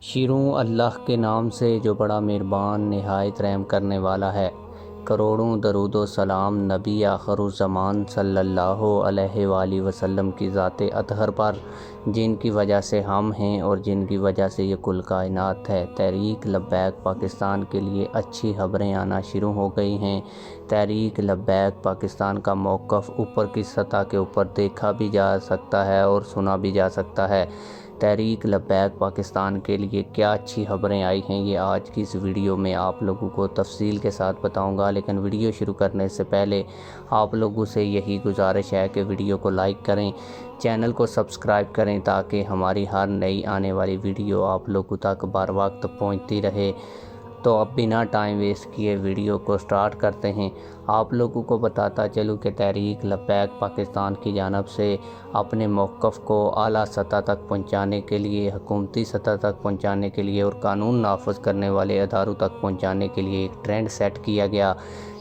شروع اللہ کے نام سے جو بڑا مہربان نہایت رحم کرنے والا ہے۔ کروڑوں درود و سلام نبی آخر الزمان صلی اللہ علیہ وآلہ وسلم کی ذات اطہر پر، جن کی وجہ سے ہم ہیں اور جن کی وجہ سے یہ کل کائنات ہے۔ تحریک لبیک پاکستان کے لیے اچھی خبریں آنا شروع ہو گئی ہیں۔ تحریک لبیک پاکستان کا موقف اوپر کی سطح کے اوپر دیکھا بھی جا سکتا ہے اور سنا بھی جا سکتا ہے۔ تحریک لبیک پاکستان کے لیے کیا اچھی خبریں آئی ہیں، یہ آج کی اس ویڈیو میں آپ لوگوں کو تفصیل کے ساتھ بتاؤں گا۔ لیکن ویڈیو شروع کرنے سے پہلے آپ لوگوں سے یہی گزارش ہے کہ ویڈیو کو لائک کریں، چینل کو سبسکرائب کریں تاکہ ہماری ہر نئی آنے والی ویڈیو آپ لوگوں تک بر وقت پہنچتی رہے۔ تو اب بنا ٹائم ویسٹ کیے ویڈیو کو سٹارٹ کرتے ہیں۔ آپ لوگوں کو بتاتا چلوں کہ تحریک لبیک پاکستان کی جانب سے اپنے موقف کو اعلیٰ سطح تک پہنچانے کے لیے، حکومتی سطح تک پہنچانے کے لیے اور قانون نافذ کرنے والے اداروں تک پہنچانے کے لیے ایک ٹرینڈ سیٹ کیا گیا،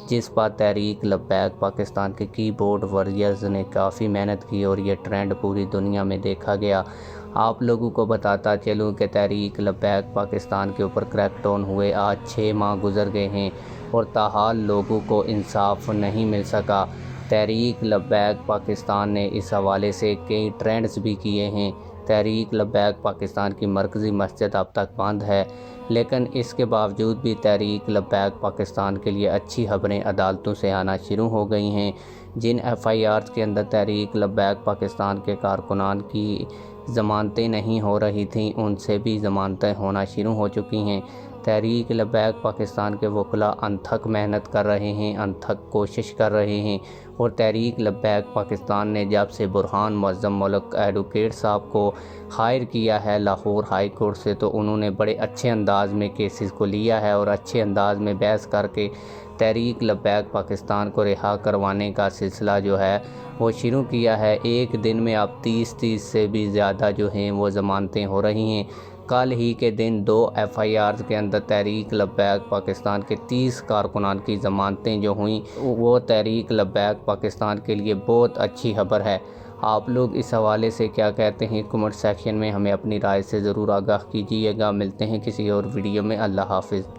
جس پر تحریک لبیک پاکستان کے کی بورڈ وارئرز نے کافی محنت کی اور یہ ٹرینڈ پوری دنیا میں دیکھا گیا۔ آپ لوگوں کو بتاتا چلوں کہ تحریک لبیک پاکستان کے اوپر کریک ڈاؤن ہوئے آج 6 ماہ گزر گئے ہیں اور تاحال لوگوں کو انصاف نہیں مل سکا۔ تحریک لبیک پاکستان نے اس حوالے سے کئی ٹرینڈز بھی کیے ہیں۔ تحریک لبیک پاکستان کی مرکزی مسجد اب تک بند ہے، لیکن اس کے باوجود بھی تحریک لبیک پاکستان کے لیے اچھی خبریں عدالتوں سے آنا شروع ہو گئی ہیں۔ جن FIRs کے اندر تحریک لبیک پاکستان کے کارکنان کی ضمانتیں نہیں ہو رہی تھیں، ان سے بھی ضمانتیں ہونا شروع ہو چکی ہیں۔ تحریک لبیک پاکستان کے وکلاء انتھک محنت کر رہے ہیں، انتھک کوشش کر رہے ہیں اور تحریک لبیک پاکستان نے جب سے برہان معظم ملک ایڈوکیٹ صاحب کو ہائر کیا ہے لاہور ہائی کورٹ سے، تو انہوں نے بڑے اچھے انداز میں کیسز کو لیا ہے اور اچھے انداز میں بحث کر کے تحریک لبیک پاکستان کو رہا کروانے کا سلسلہ جو ہے وہ شروع کیا ہے۔ ایک دن میں اب 30 سے بھی زیادہ جو ہیں وہ ضمانتیں ہو رہی ہیں۔ کل ہی کے دن 2 FIRs کے اندر تحریک لبیک پاکستان کے 30 کارکنان کی ضمانتیں جو ہوئیں، وہ تحریک لبیک پاکستان کے لیے بہت اچھی خبر ہے۔ آپ لوگ اس حوالے سے کیا کہتے ہیں، کمنٹ سیکشن میں ہمیں اپنی رائے سے ضرور آگاہ کیجیے گا۔ ملتے ہیں کسی اور ویڈیو میں۔ اللہ حافظ۔